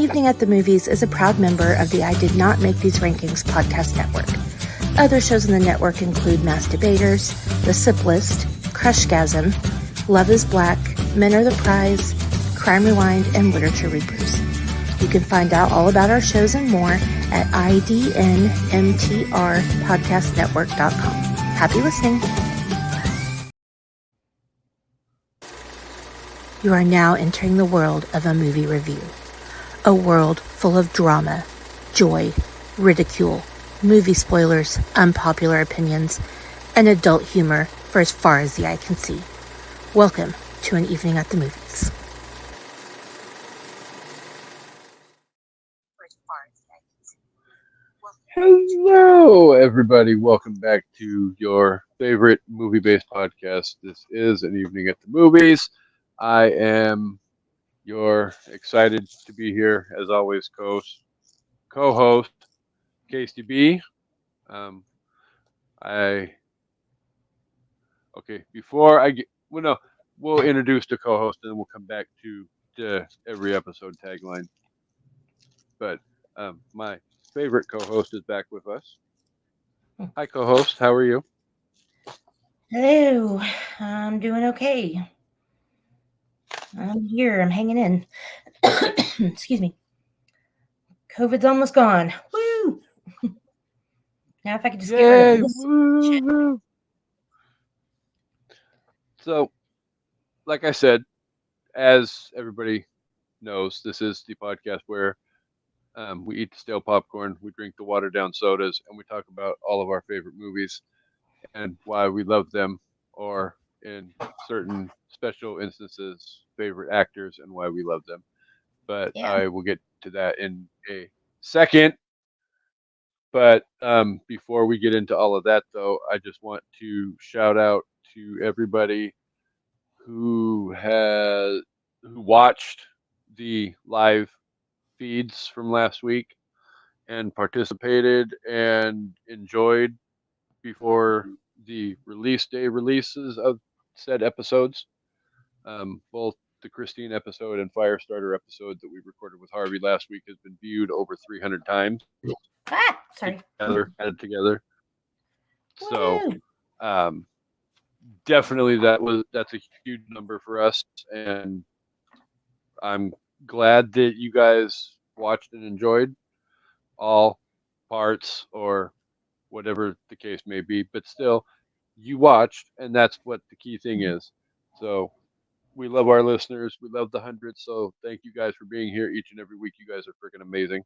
Evening at the Movies is a proud member of the I Did Not Make These Rankings podcast network. Other shows in the network include Mass Debaters, The Sip List, Crushgasm, Love is Black, Men Are the Prize, Crime Rewind, and Literature Reapers. You can find out all about our shows and more at idnmtrpodcastnetwork.com. Happy listening. You are now entering the world of a movie review. A world full of drama, joy, ridicule, movie spoilers, unpopular opinions, and adult humor for as far as the eye can see. Welcome to An Evening at the Movies. Hello, everybody. Welcome back to your favorite movie-based podcast. This is An Evening at the Movies. I am your excited to be here, as always, co-host Casey B. Um, before I get, well, no, we'll introduce the co-host and then we'll come back to the every episode tagline. But my favorite co-host is back with us. Hi, co-host. How are you? Hello, I'm doing okay. I'm here, I'm hanging in. Excuse me. COVID's almost gone. Woo! Now if I could just get rid of this. Woo-hoo. So, like I said, as everybody knows, this is the podcast where we eat the stale popcorn, we drink the watered down sodas, and we talk about all of our favorite movies and why we love them, or in certain special instances, favorite actors and why we love them. But Yeah. I will get to that in a second. But before we get into all of that, though, I just want to shout out to everybody who watched the live feeds from last week and participated and enjoyed before the release day releases of said episodes. Both the Christine episode and Firestarter episode that we recorded with Harvey last week has been viewed over 300 times. Sorry. Added together. So, Woo! definitely that's a huge number for us, and I'm glad that you guys watched and enjoyed all parts or whatever the case may be, but still you watched, and that's what the key thing is. So we love our listeners, we love the hundreds, so thank you guys for being here each and every week. You guys are freaking amazing.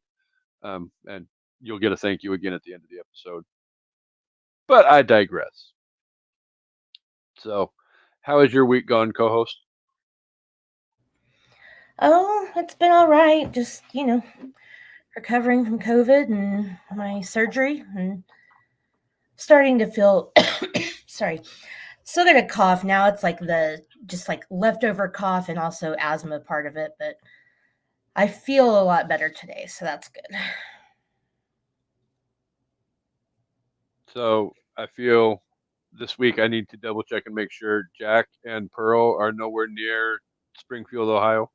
And you'll get a thank you again at the end of the episode, but I digress. So how has your week gone, co-host? Oh, it's been all right. Just, recovering from COVID and my surgery and starting to feel, sorry, still got a cough. Now it's like just like leftover cough and also asthma part of it, but I feel a lot better today, so that's good. So I feel this week I need to double check and make sure Jack and Pearl are nowhere near Springfield, Ohio.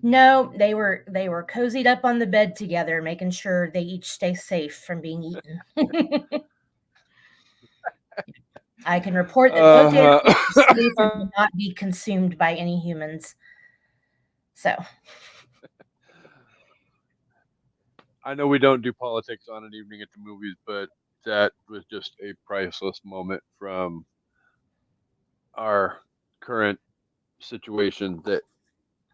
No, they were cozied up on the bed together, making sure they each stay safe from being eaten. I can report that both animals are safe and will not be consumed by any humans. So, I know we don't do politics on An Evening at the Movies, but that was just a priceless moment from our current situation that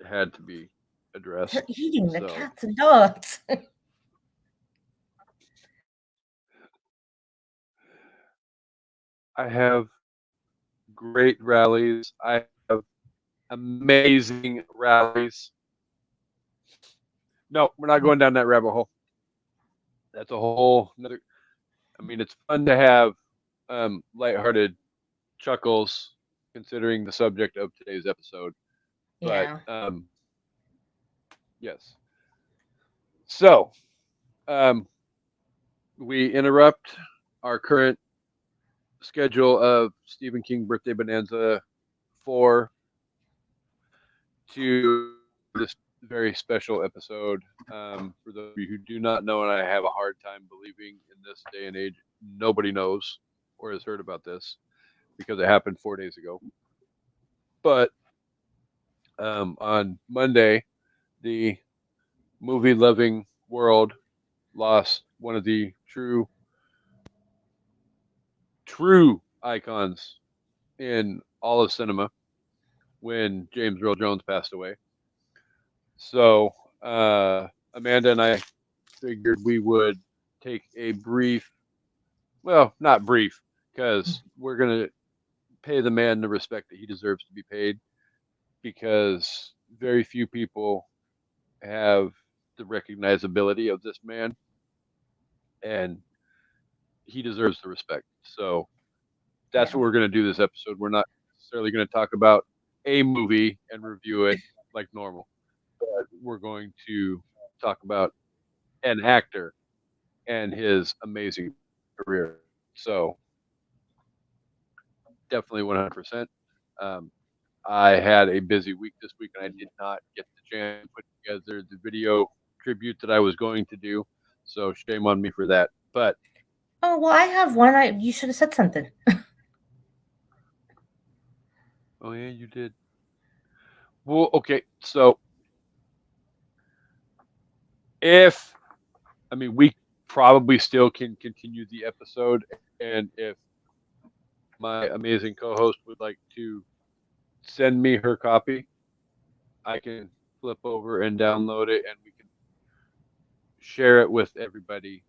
had to be addressed. they're eating the So cats and dogs. I have great rallies. I have amazing rallies. No, we're not going down that rabbit hole. That's a whole another. I mean, it's fun to have lighthearted chuckles considering the subject of today's episode. But Yeah. yes. So we interrupt our current schedule of Stephen King Birthday Bonanza 4 to this very special episode. For those of you who do not know, and I have a hard time believing in this day and age, nobody knows or has heard about this because it happened 4 days ago. But on Monday, the movie loving world lost one of the true icons in all of cinema when James Earl Jones passed away. So Amanda and I figured we would take a brief, well, not brief, because we're going to pay the man the respect that he deserves to be paid because very few people have the recognizability of this man and he deserves the respect. So that's Yeah. what we're going to do this episode. We're not necessarily going to talk about a movie and review it like normal, but we're going to talk about an actor and his amazing career. So definitely 100%. Um, I had a busy week this week and I did not get the chance to put together the video tribute that I was going to do. So shame on me for that. But Oh well, I have one. I You should have said something. oh yeah, you did. Well, okay. So if I mean we probably still can continue the episode, and if my amazing co-host would like to send me her copy, I can flip over and download it, and we can share it with everybody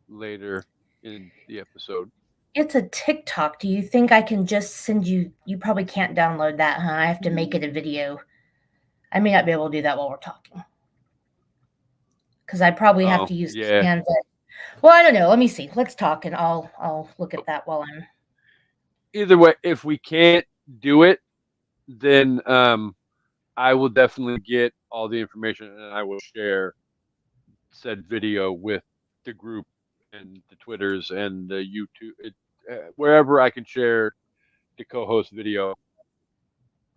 later in the episode. It's a TikTok. Do you think I can just send you? You probably can't download that, huh? I have to make it a video. I may not be able to do that while we're talking because I probably have Oh to use yeah. Canva. Well, I don't know. Let me see. Let's talk, and I'll look at that while I'm. Either way, if we can't do it, then I will definitely get all the information and I will share said video with the group and the Twitters and the YouTube, wherever I can share the co-host video.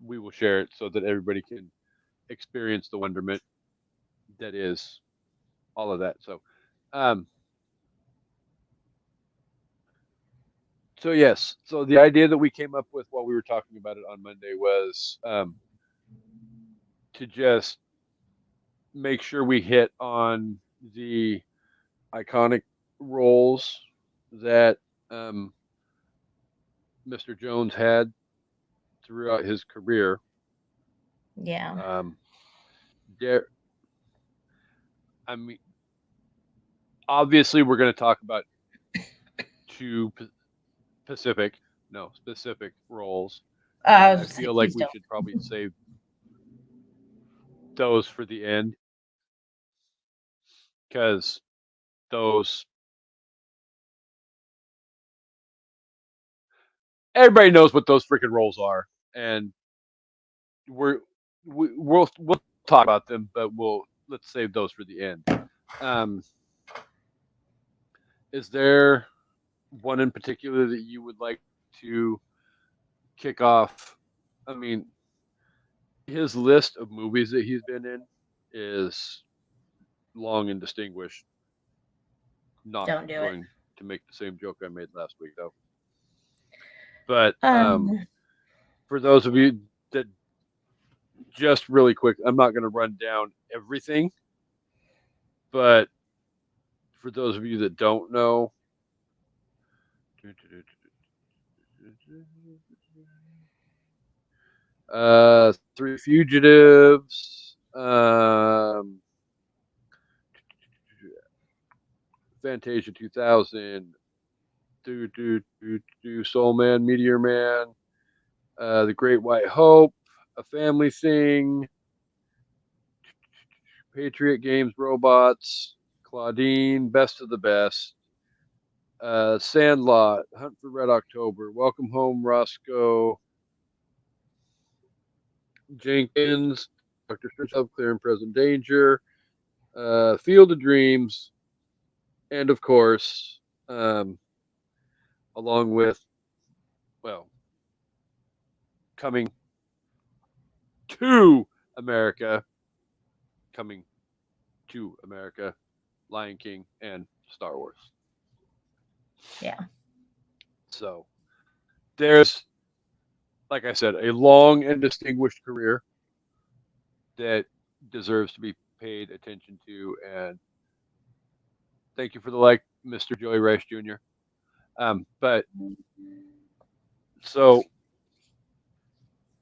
We will share it so that everybody can experience the wonderment that is all of that. Um, so yes, so the idea that we came up with while we were talking about it on Monday was to just make sure we hit on the iconic roles that um, Mr. Jones had throughout his career. Yeah. Um, there, I mean, obviously, we're going to talk about two Pacific, no, specific roles, I and was I gonna say, feel like please we don't. should probably save those for the end because those everybody knows what those freaking roles are, and we're we'll talk about them, but let's save those for the end. Um, is there one in particular that you would like to kick off? I mean, his list of movies that he's been in is long and distinguished. Not Don't do it. going to make the same joke I made last week, though. But Um. for those of you that just really quick, I'm not going to run down everything, but for those of you that don't know, Three Fugitives, Fantasia 2000, Soul Man, Meteor Man, The Great White Hope, A Family Thing, Patriot Games Robots, Claudine, Best of the Best, Sandlot, Hunt for Red October, Welcome Home Roscoe, Jenkins, Doctor Strange, Clear and Present Danger, Field of Dreams, and of course, um, along with, well, coming to America, coming to America, Lion King, and Star Wars. Yeah. So there's, like I said, a long and distinguished career that deserves to be paid attention to. And thank you for the like, Mr. Joey Rice Jr. But so,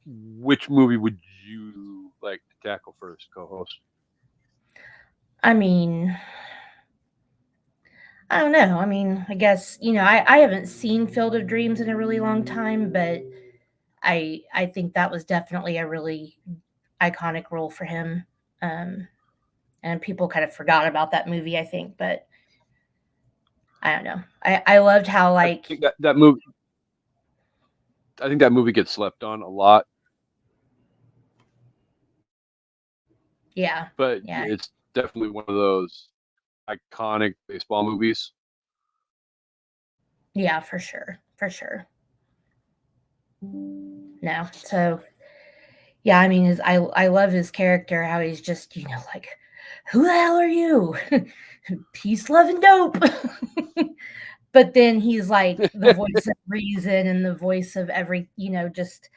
which movie would you like to tackle first, co-host? I mean, I don't know. I mean, I guess, I haven't seen Field of Dreams in a really long time, but I think that was definitely a really iconic role for him. Um, and people kind of forgot about that movie, I think, but I don't know. I loved how I like think that movie. I think that movie gets slept on a lot, yeah, but yeah, it's definitely one of those iconic baseball movies. yeah, for sure, for sure. No, so yeah, I mean, I love his character, how he's just like, who the hell are you? Peace, love, and dope. But then he's like the voice of reason and the voice of every, just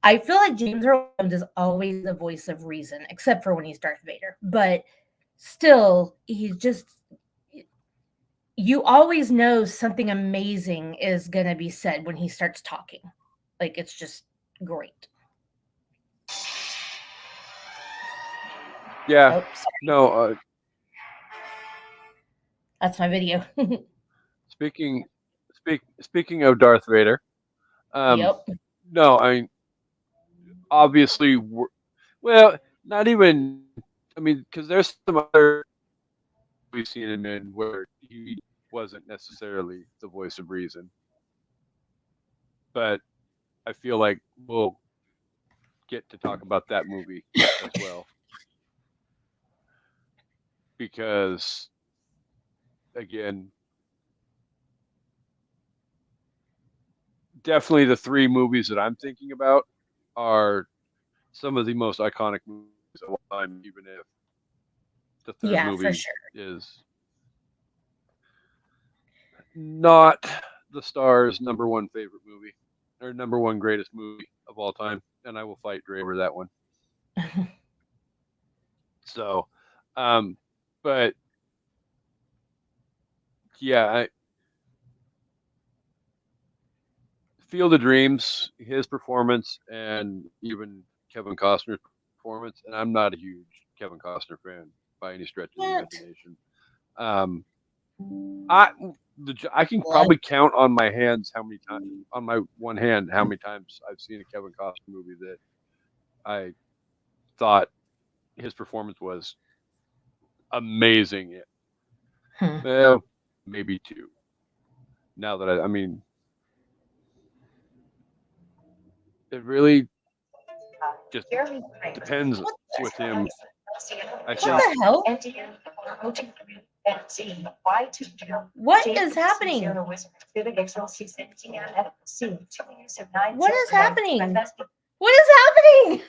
I feel like James Earl Jones is always the voice of reason, except for when he's Darth Vader. But still, he's just you always know something amazing is gonna be said when he starts talking. Like it's just great. Yeah. Oh, sorry. No. That's my video. Speaking speaking of Darth Vader, um, Yep. no, I mean obviously, well, not even. I mean, because there's some other we've seen him in where he wasn't necessarily the voice of reason, but I feel like we'll get to talk about that movie as well because again, definitely the three movies that I'm thinking about are some of the most iconic movies of all time, even if the third Yeah, for movie sure. is not the star's number one favorite movie or number one greatest movie of all time, and I will fight Dre over that one. So, um, but yeah, Field of Dreams, his performance, and even Kevin Costner's performance, and I'm not a huge Kevin Costner fan by any stretch of the What? imagination. I I can Blood. probably count on my hands how many times on my one hand how many times I've seen a Kevin Costner movie that I thought his performance was amazing. Hmm. Well, maybe two. Now that I mean, it really just depends with him. I What think the hell? What is happening? What is happening? What is happening?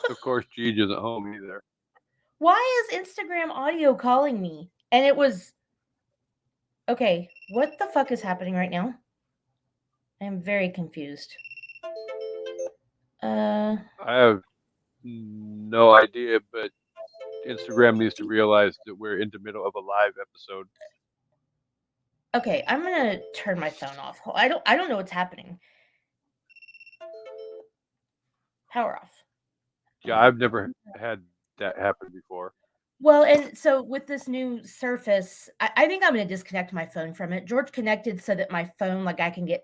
of course Jeej isn't home either. Why is Instagram audio calling me? And it was okay. What the fuck is happening right now? I am very confused. Uh, I have no idea, but Instagram needs to realize that we're in the middle of a live episode. okay, I'm gonna turn my phone off. I don't know what's happening. Power off. Yeah, I've never had that happen before. Well, and so with this new Surface, I think I'm gonna disconnect my phone from it. George connected so that my phone, like I can get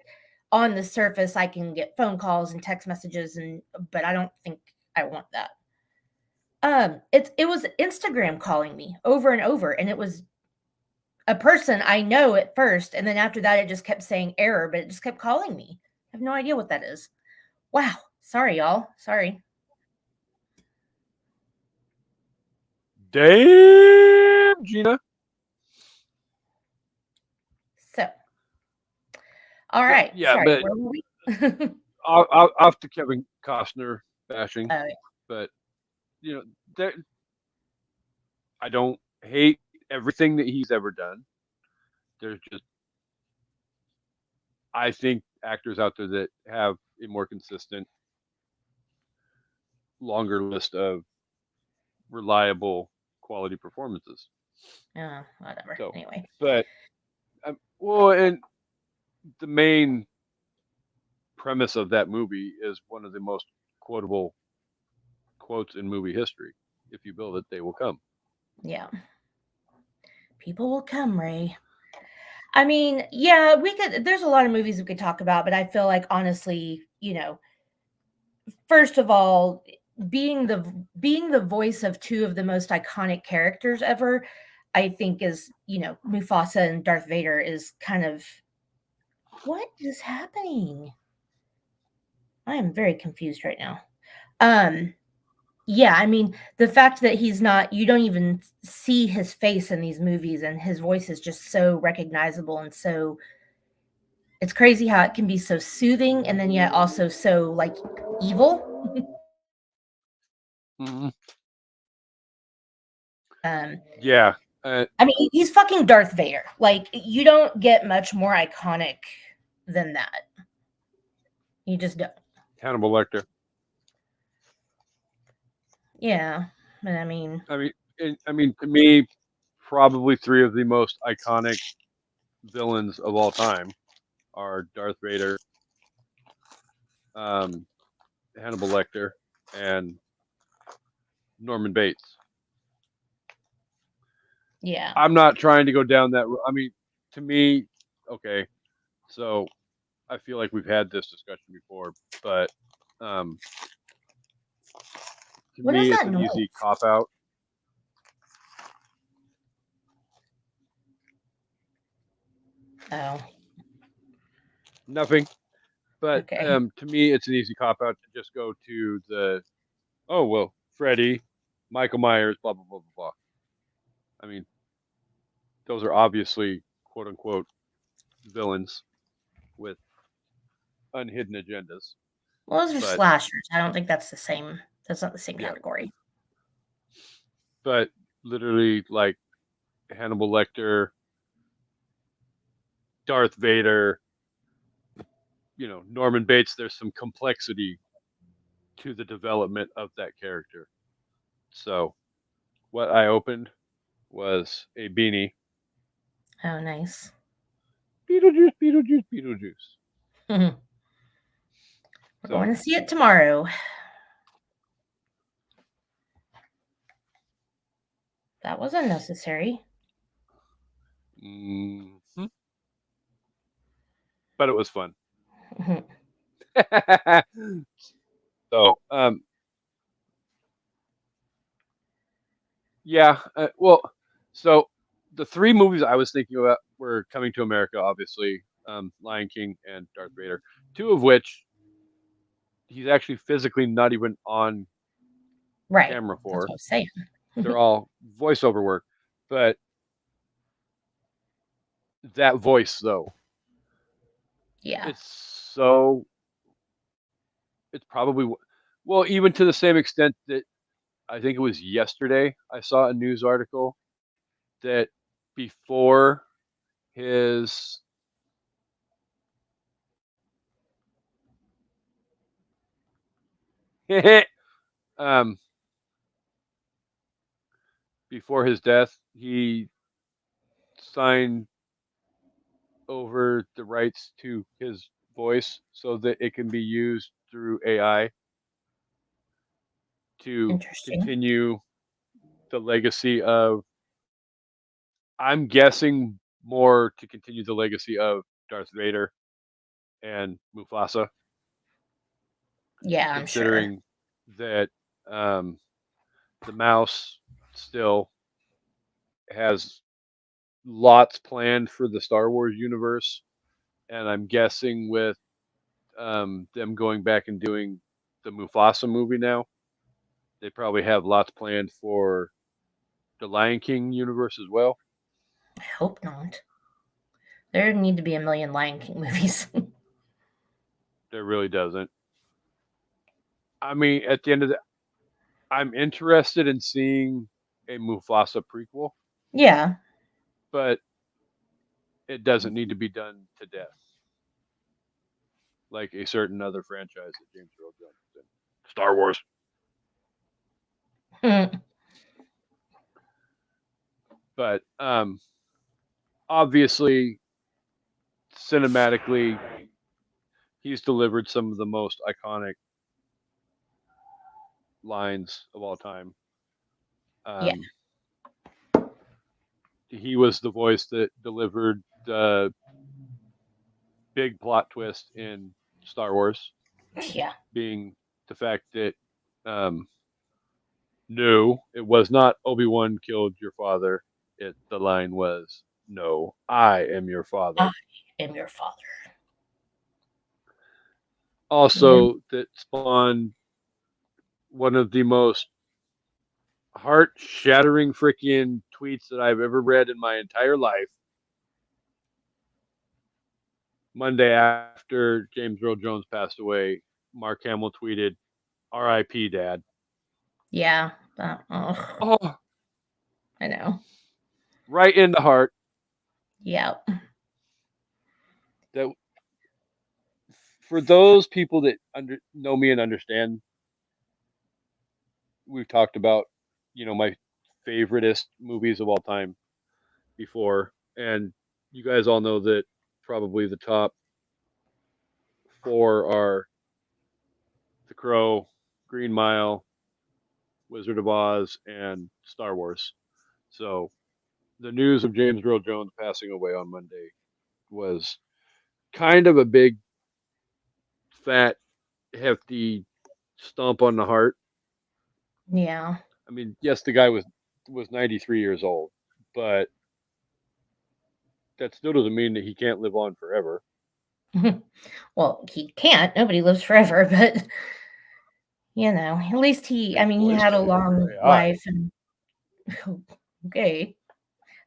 on the Surface, I can get phone calls and text messages, and but I don't think I want that. It was Instagram calling me over and over, and it was a person I know at first, and then after that, it just kept saying error, but it just kept calling me. I have no idea what that is. Wow. Sorry, y'all. Sorry. Damn, Gina. So, all But right. yeah, Sorry. but Where were we? off to Kevin Costner. bashing, Oh, but you know, there, I don't hate everything that he's ever done. There's just I think actors out there that have a more consistent, longer list of reliable quality performances. whatever. So, Anyway, but well, and the main premise of that movie is one of the most quotable quotes in movie history. If you build it, they will come. yeah, people will come, Ray. I mean, yeah, we could. There's a lot of movies we could talk about, but I feel like honestly, first of all, being the voice of two of the most iconic characters ever, I think is Mufasa and Darth Vader is kind of what is happening. I am very confused right now. Um, yeah, I mean, the fact that he's not, you don't even see his face in these movies, and his voice is just so recognizable and so it's crazy how it can be so soothing and then yet also so like evil. Mm-hmm. um Yeah, I mean, he's fucking Darth Vader. Like, you don't get much more iconic than that. You just don't. Hannibal Lecter. Yeah. But I mean, To me, probably three of the most iconic villains of all time are Darth Vader, um, Hannibal Lecter, and Norman Bates. yeah. I'm not trying to go down that. I mean, to me, okay. So I feel like we've had this discussion before, but um, to What is me, it's that an noise? easy cop out. Oh, Nothing, but okay. to me, it's an easy cop out to just go to the oh well, Freddy, Michael Myers, blah blah blah blah blah. I mean, those are obviously quote unquote villains with unhidden agendas. Well, those are But slashers. I don't think that's the same. That's not the same yeah, category. but literally like Hannibal Lecter, Darth Vader, Norman Bates. There's some complexity to the development of that character. So what I opened was a beanie. Oh, nice. Beetlejuice, Beetlejuice, Beetlejuice. We're going So to see it tomorrow. That was unnecessary. mhm. But it was fun. So yeah, well, so the three movies I was thinking about were Coming to America, obviously, Lion King, and Darth Vader. Two of which he's actually physically not even on Right. camera That's for. what I was saying. They're all voiceover work. But that voice, though, Yeah. it's so. It's probably well, even to the same extent that I think it was yesterday I saw a news article that before his um before his death, he signed over the rights to his voice so that it can be used through AI to Interesting. continue the legacy of, I'm guessing, more to continue the legacy of Darth Vader and Mufasa, Yeah, I'm sure. considering that um, the mouse still has lots planned for the Star Wars universe. And I'm guessing with them going back and doing the Mufasa movie now, they probably have lots planned for the Lion King universe as well. I hope not. There need to be a million Lion King movies. There really doesn't. I mean, at the end of the, I'm interested in seeing a Mufasa prequel, Yeah. but it doesn't need to be done to death like a certain other franchise that James Earl Jones is in. Star Wars. But obviously, cinematically, he's delivered some of the most iconic lines of all time. Yeah. Um, he was the voice that delivered the big plot twist in Star Wars, Yeah. being the fact that um, no, it was not Obi-Wan killed your father. The line was, "No, I am your I father." am your father. Yeah. Also, that spawned one of the most heart-shattering freaking tweets that I've ever read in my entire life. Monday after James Earl Jones passed away, Mark Hamill tweeted, "R.I.P. Dad." Yeah. Oh, Oh, I know. right in the heart. Yeah. That for those people that know me and understand, we've talked about, my favoriteest movies of all time before, and you guys all know that probably the top four are The Crow, Green Mile, Wizard of Oz, and Star Wars. So the news of James Earl Jones passing away on Monday was kind of a big, fat, hefty stomp on the heart. Yeah. I mean, yes, the guy was 93 years old, but that still doesn't mean that he can't live on forever. Well, he can't. Nobody lives forever, but at least I His mean, he voice had a can for long AI. life and okay.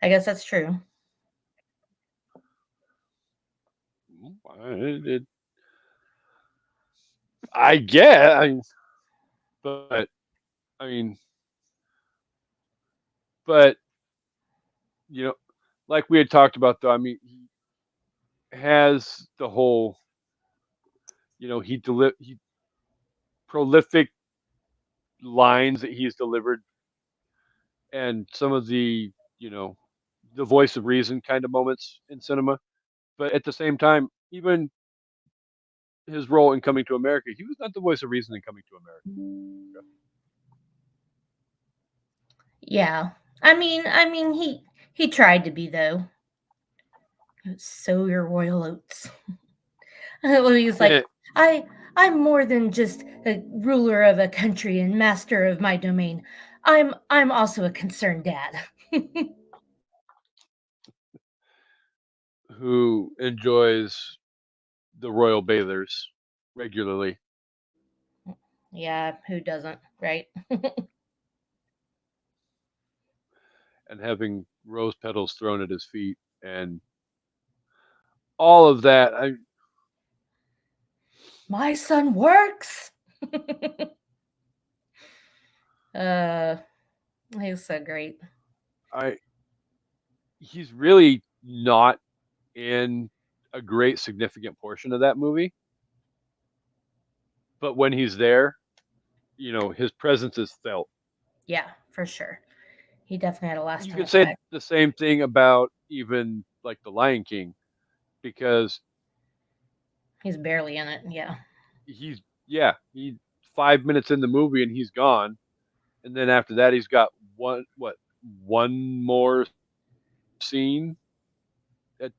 I guess that's true. It, I get, but I mean, but you know, like we had talked about, though. I mean, he has the whole, he prolific lines that he's delivered, and some of you know, the voice of reason kind of moments in cinema. But at the same time, even his role in Coming to America, he was not the voice of reason in Coming to America. Yeah. I mean, he tried to be though. Sow your royal oats. Well, he's like, I I'm more than just a ruler of a country and master of my domain. I'm also a concerned dad. Who enjoys the royal bathers regularly Yeah, who doesn't, right? and having rose petals thrown at his feet and all of that. My son works. uh, he's so great. I he's really not in a great significant portion of that movie, but when he's there, his presence is felt. Yeah, for sure. He definitely had a You lasting could say effect. the same thing about even like the Lion King because He's barely in it. Yeah. he's yeah, he 5 minutes in the movie and he's gone, and then after that he's got one more scene at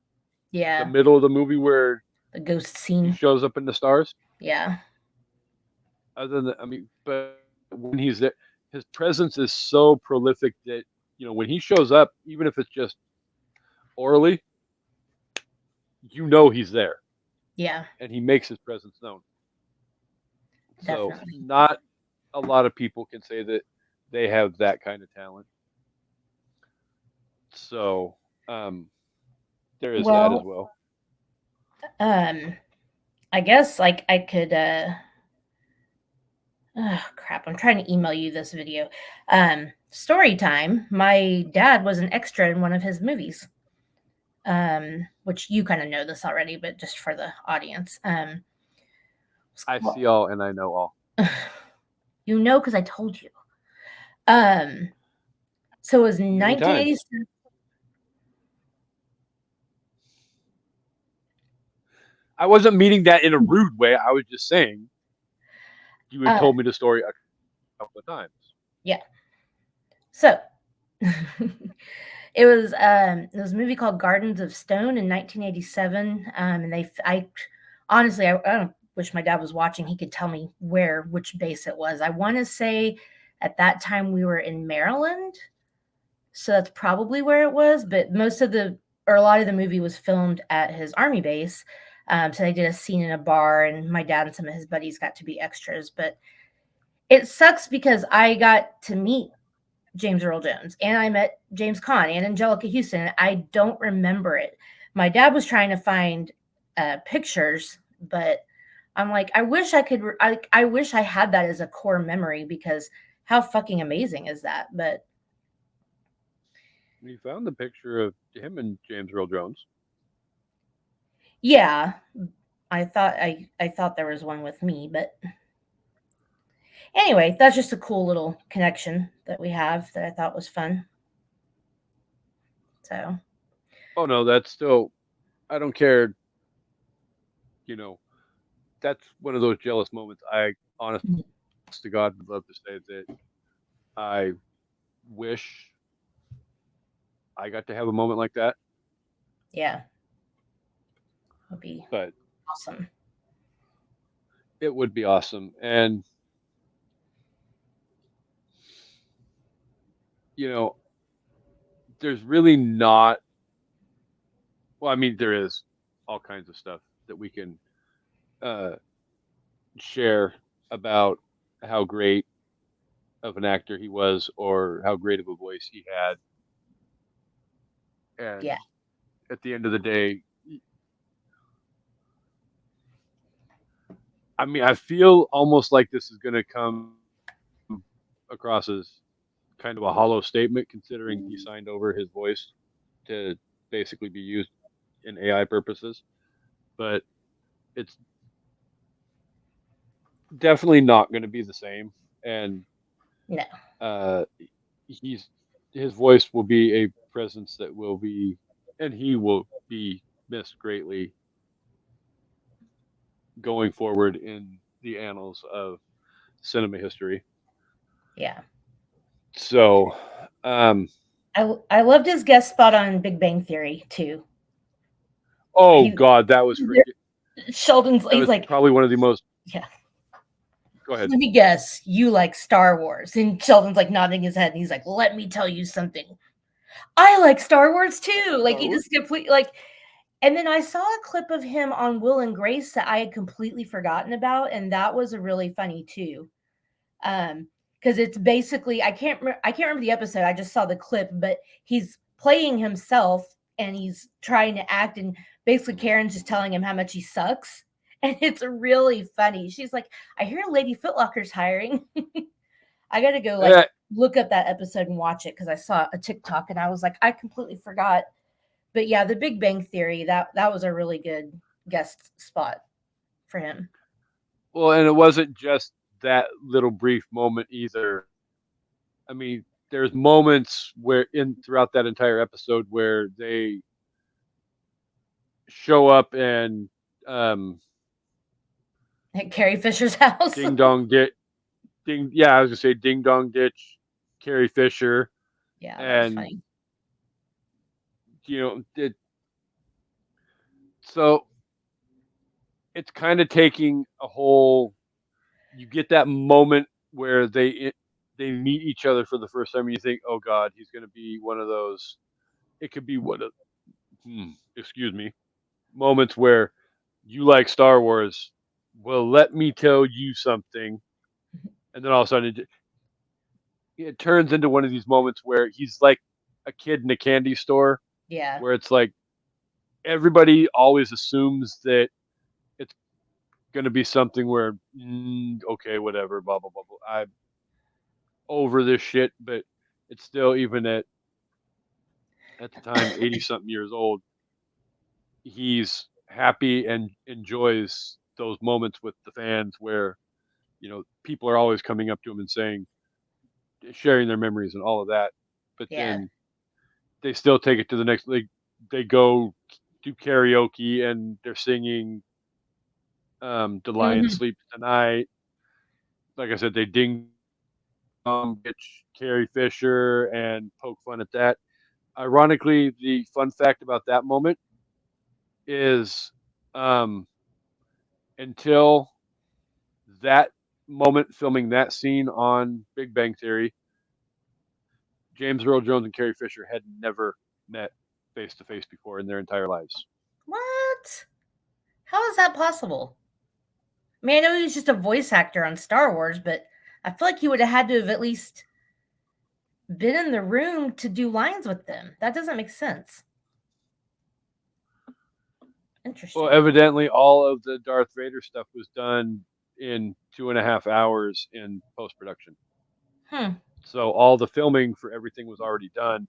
the Yeah. middle of the movie where The ghost he scene. shows up in the stars. Yeah. Other than I mean, but when he's there, his presence is so prolific that when he shows up, even if it's just orally, he's there Yeah. and he makes his presence known. So Definitely. not a lot of people can say that they have that kind of talent. So there is that as Well, well. um, I guess like I could Oh crap! I'm trying to email you this video. Story time. My dad was an extra in one of his movies. Which you kind of know this already, but just for the audience. I see all and I know all. You know because I told you. Um, so it was Many times. 1987. I wasn't meaning that in a rude way. I was just saying you had Uh, told me the story a couple of times. yeah. So it was a movie called Gardens of Stone in 1987. And I honestly I don't wish my dad was watching. He could tell me which base it was. I want to say at that time we were in Maryland, so that's probably where it was. But a lot of the movie was filmed at his army base. So they did a scene in a bar, and my dad and some of his buddies got to be extras. But it sucks because I got to meet James Earl Jones and I met James Caan and Angelica Houston. And I don't remember it. My dad was trying to find pictures, but I'm like, I wish I could. I wish I had that as a core memory because how fucking amazing is that? But We found the picture of him and James Earl Jones. yeah, I thought there was one with me, but anyway, that's just a cool little connection that we have that I thought was fun. So Oh no, that's still. I don't care. You know, that's one of those jealous moments. I, honest to God, would love to say that I wish I got to have a moment like that. yeah, would be But awesome. it would be awesome. And you know, there's really not. Well, I mean, there is all kinds of stuff that we can uh, share about how great of an actor he was, or how great of a voice he had. Yeah, And at the end of the day, I mean, I feel almost like this is going to come across as kind of a hollow statement, considering he signed over his voice to basically be used in AI purposes. But it's definitely not going to be the same. And no, uh, he's his voice will be a presence that will be, and he will be missed greatly going forward in the annals of cinema history. yeah. So, um, I loved his guest spot on Big Bang Theory too. oh He God, that was freaking. Sheldon's That he's was like, probably one of the most. yeah. Go ahead. Let me guess, you like Star Wars. And Sheldon's like nodding his head and he's like, let me tell you something. I like Star Wars too. Like Star he Wars. just completely like and then I saw a clip of him on Will and Grace that I had completely forgotten about, and that was a really funny too. Because it's basically I can't remember the episode. I just saw the clip, but he's playing himself and he's trying to act, and basically Karen's just telling him how much he sucks, and it's really funny. She's like, "I hear Lady Footlocker's hiring." I got to go like Eh, look up that episode and watch it because I saw a TikTok and I was like, I completely forgot. But yeah, The Big Bang Theory that was a really good guest spot for him. well, and it wasn't just that little brief moment either. I mean, there's moments where in throughout that entire episode where they show up and um, At Carrie Fisher's house. ding dong dit ding. Yeah, I was gonna say ding dong ditch, Carrie Fisher, Yeah, that was and funny. it. So it's kind of taking a whole. You get that moment where they meet each other for the first time, and you think, "Oh God, he's going to be one of those." It could be one of, excuse me, moments where you like Star Wars. Well, let me tell you something, and then all of a sudden it turns into one of these moments where he's like a kid in a candy store, Yeah. where it's like everybody always assumes that it's going to be something where okay, whatever, blah blah blah blah. I'm over this shit, but it's still even at the time 80 something years old, he's happy and enjoys those moments with the fans where people are always coming up to him and saying, sharing their memories and all of that. But Yeah. then they still take it to the next. They go do karaoke and they're singing "The Lion Hmm. Sleeps Tonight." Like I said, they ding bitch Carrie Fisher and poke fun at that. Ironically, the fun fact about that moment is um, until that moment filming that scene on Big Bang Theory, James Earl Jones and Carrie Fisher had never met face to face before in their entire lives. What? How is that possible? I mean, I know he was just a voice actor on Star Wars, but I feel like he would have had to have at least been in the room to do lines with them. That doesn't make sense. Well, Interesting. evidently, all of the Darth Vader stuff was done in 2.5 hours in post production. Hmm. So all the filming for everything was already done.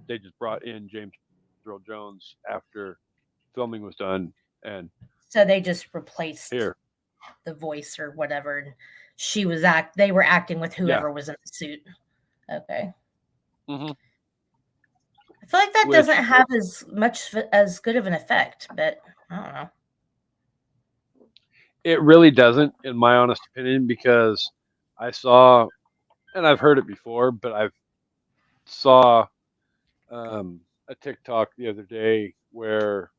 They just brought in James Earl Jones after filming was done, and So they just replaced here, the voice or whatever, and she was act. They were acting with yeah, whoever was in the suit. Okay. hmm I feel like that doesn't which have as much as good of an effect, but I don't know. it really doesn't, in my honest opinion, because I saw, and I've heard it before, but I've saw a TikTok the other day where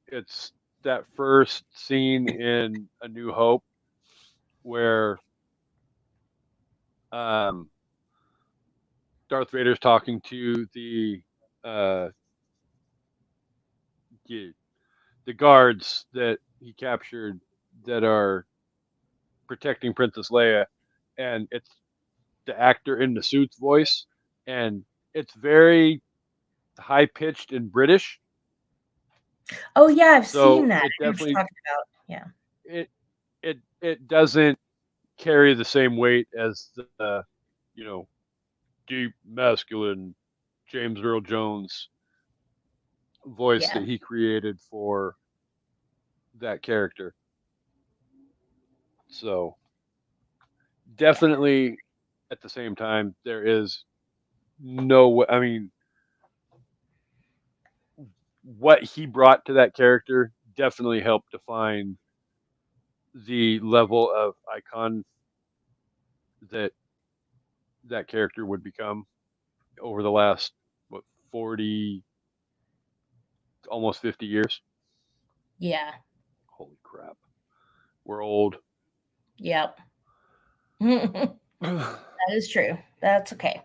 it's that first scene in A New Hope where um, Darth Vader's talking to uh, the the guards that he captured that are protecting Princess Leia, and it's the actor in the suit's voice, and it's very high pitched and British. Oh yeah, I've seen So that. it I know what you're definitely talking about. Yeah. it it doesn't carry the same weight as the you know deep masculine James Earl Jones voice Yeah. that he created for that character. So Yeah. definitely at the same time there is no way. I mean, what he brought to that character definitely helped define the level of icon that that character would become over the last what 40 almost 50 years. Yeah. Holy crap. We're old. Yep. That is true. That's okay.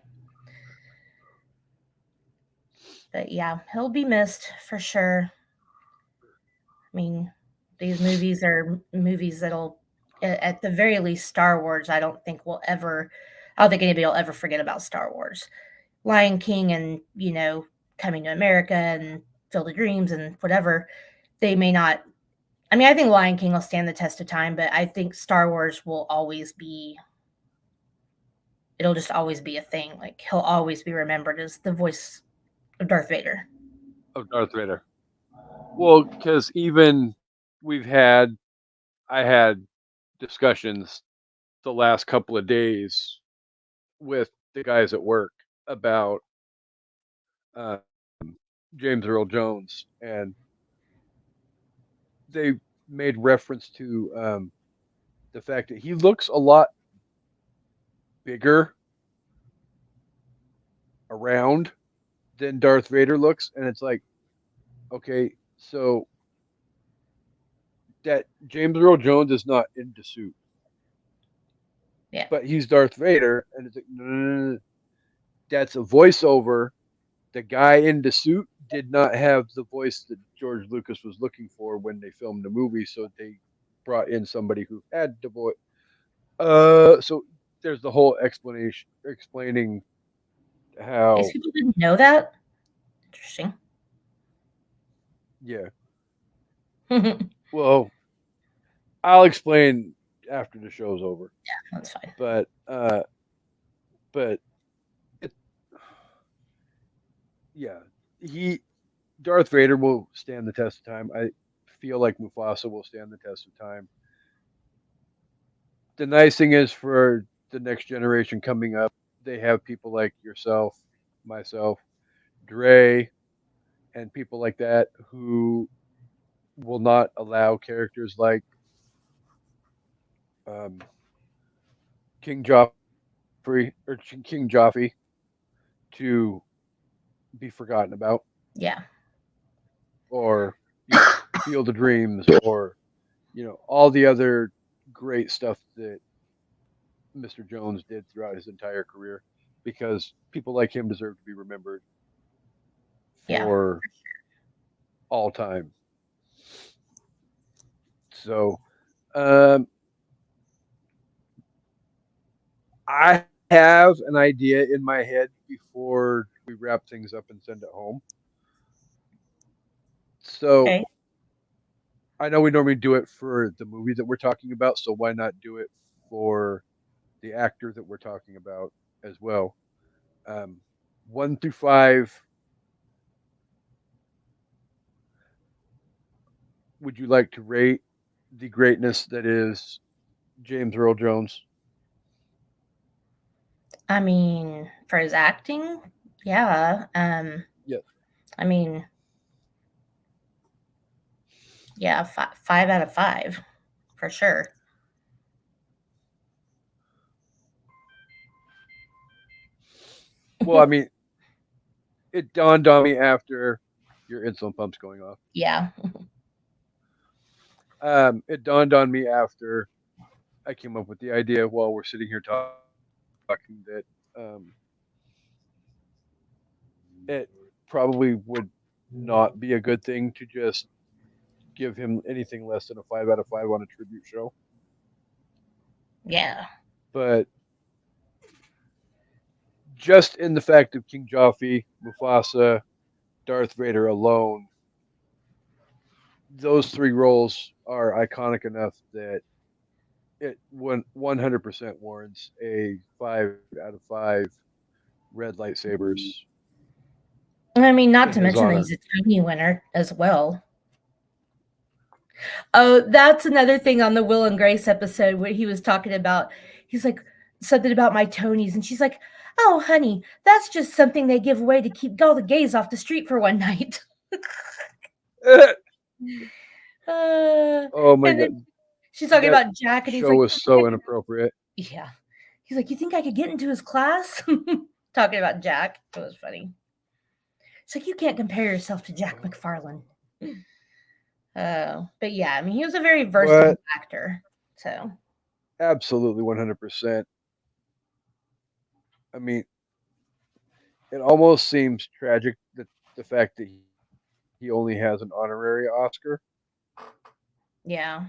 But yeah, he'll be missed for sure. I mean, these movies are movies that'll, at the very least, Star Wars. I don't think will ever. I don't think anybody will ever forget about Star Wars. Lion King and Coming to America and Field of Dreams and whatever. They may not. I mean, I think Lion King will stand the test of time, but I think Star Wars will always be. It'll just always be a thing. Like he'll always be remembered as the voice of Darth Vader. of Darth Vader. Well, because even we've had, I had discussions the last couple of days with the guys at work about uh, James Earl Jones, and they made reference to the fact that he looks a lot bigger around than Darth Vader looks, and it's like, okay, so that James Earl Jones is not into suit, Yeah. but he's Darth Vader, and it's like, no, no, no, no. That's a voiceover. The guy in the suit did not have the voice that George Lucas was looking for when they filmed the movie, so they brought in somebody who had the voice. So there's the whole explanation explaining Guess how, people didn't know that. Interesting. yeah, well, I'll explain after the show's over. That's fine. But but it, yeah, he Darth Vader will stand the test of time. I feel like Mufasa will stand the test of time. The nice thing is for the next generation coming up, they have people like yourself, myself, Dre, and people like that who will not allow characters like um, King Joffrey or King Jaffe to be forgotten about, Yeah. or Field of Dreams, or all the other great stuff that Mr. Jones did throughout his entire career, because people like him deserve to be remembered Yeah. for all time. So um, I have an idea in my head before we wrap things up and send it home. So Okay. I know we normally do it for the movie that we're talking about, so why not do it for the actor that we're talking about as well? Um, 1 through 5, would you like to rate the greatness that is James Earl Jones? I mean, for his acting, yeah. Yes. I mean, yeah, 5 out of 5 for sure. Well, I mean, it dawned on me after your insulin pump's going off. Yeah. It dawned on me after I came up with the idea while we're sitting here talking that um, it probably would not be a good thing to just give him anything less than a 5 out of 5 on a tribute show. Yeah. But just in the fact of King Joffrey, Mufasa, Darth Vader alone, those three roles are iconic enough that it 100% warrants a 5 out of 5 red lightsabers I mean, not in to his mention that honor. he's a Tiny winner as well. Oh, that's another thing on the Will and Grace episode where he was talking about, he's like, something about my Tonys. And she's like, oh, honey, that's just something they give away to keep all the gays off the street for one night. Uh, Oh my and god, then she's talking that about Jack, and he's show like, was so inappropriate. yeah. He's like, you think I could get into his class? Talking about Jack. It was funny. It's like, you can't compare yourself to Jack McFarlane. But yeah, I mean, he was a very versatile What? actor. So, Absolutely 100%. I mean, it almost seems tragic that the fact that he only has an honorary Oscar, yeah.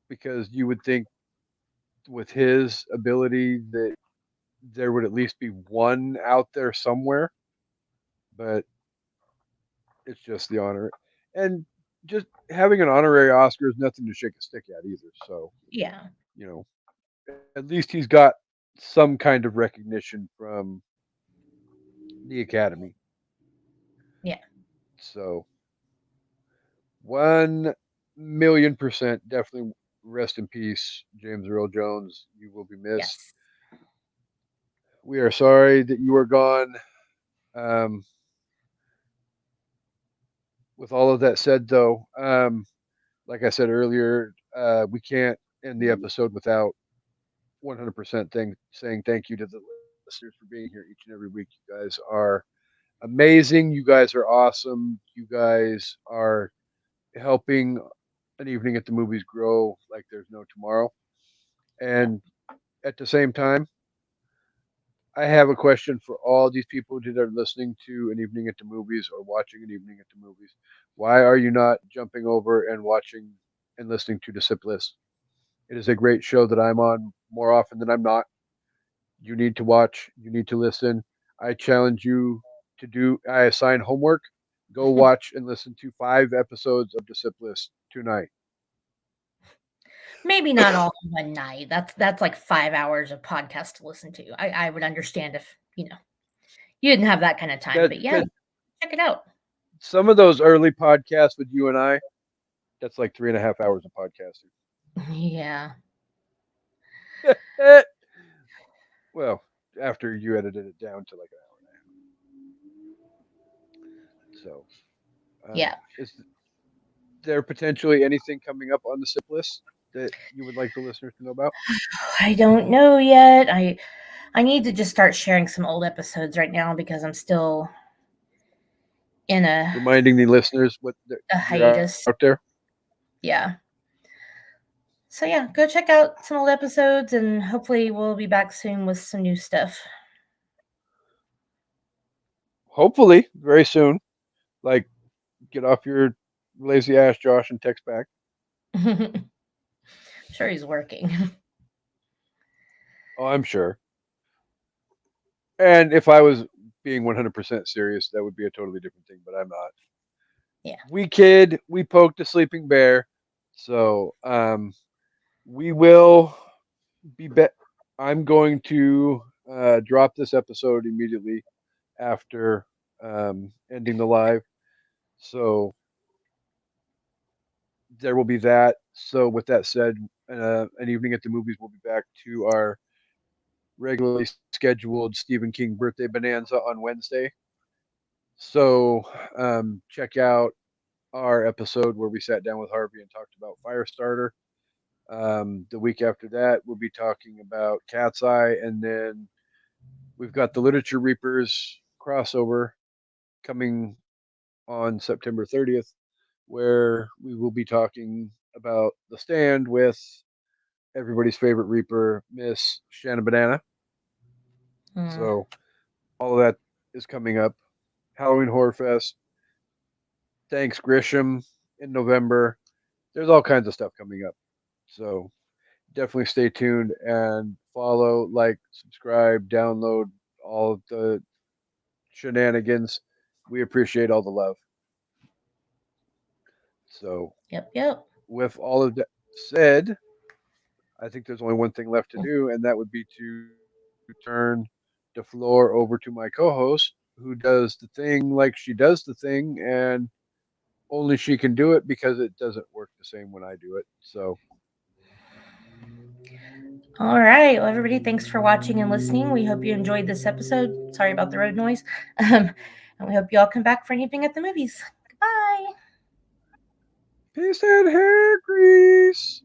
because you would think with his ability that there would at least be one out there somewhere, but it's just the honor. And just having an honorary Oscar is nothing to shake a stick at either. So, Yeah. you know, at least he's got some kind of recognition from the Academy. Yeah. So, 1,000,000% definitely rest in peace, James Earl Jones. You will be missed. Yes. We are sorry that you are gone. Um, with all of that said, though, like I said earlier, we can't end the episode without 100% saying thank you to the listeners for being here each and every week. You guys are amazing. You guys are awesome. You guys are helping an evening at the movies grow like there's no tomorrow. And at the same time, I have a question for all these people that are listening to an evening at the movies or watching an evening at the movies. Why are you not jumping over and watching and listening to the Sip List? It is a great show that I'm on more often than I'm not. You need to watch, you need to listen. I challenge you to do, I assign homework. Go watch and listen to 5 episodes of the Sip List tonight. Maybe not all in one night. That's like 5 hours of podcast to listen to. I would understand if you didn't have that kind of time, That but yeah, because check it out. some of those early podcasts with you and I, that's like 3.5 hours of podcasting. Yeah, Well, after you edited it down to like an hour and a half. So, yeah. is there potentially anything coming up on the SIP list that you would like the listeners to know about? I don't know yet. I need to just start sharing some old episodes right now because I'm still in Reminding the listeners what a you're out hiatus. there. Yeah. So yeah, go check out some old episodes and hopefully we'll be back soon with some new stuff. Hopefully, very soon. Like, get off your lazy ass, Josh, and text back. I'm sure he's working. Oh, I'm sure. And if I was being 100% serious, that would be a totally different thing, but I'm not. Yeah. We kid, we poked a sleeping bear. So, we will be I'm going to drop this episode immediately after ending the live. So there will be that. So with that said, an evening at the movies, we'll be back to our regularly scheduled Stephen King birthday bonanza on Wednesday. So check out our episode where we sat down with Harvey and talked about Firestarter. The week after that, we'll be talking about Cat's Eye, and then we've got the Literature Reapers crossover coming on September 30th, where we will be talking about The Stand with everybody's favorite Reaper, Miss Shannon Banana. Hmm. So all of that is coming up. Halloween Horror Fest. Thanks Grisham in November. There's all kinds of stuff coming up. So definitely stay tuned and follow, like, subscribe, download all of the shenanigans. We appreciate all the love. So, Yep, yep. with all of that said, I think there's only one thing left to do, and that would be to turn the floor over to my co host, who does the thing like she does the thing, and only she can do it because it doesn't work the same when I do it. So, All right. Well, everybody, thanks for watching and listening. We hope you enjoyed this episode. Sorry about the road noise. And we hope you all come back for anything at the movies. Goodbye. peace and hair grease.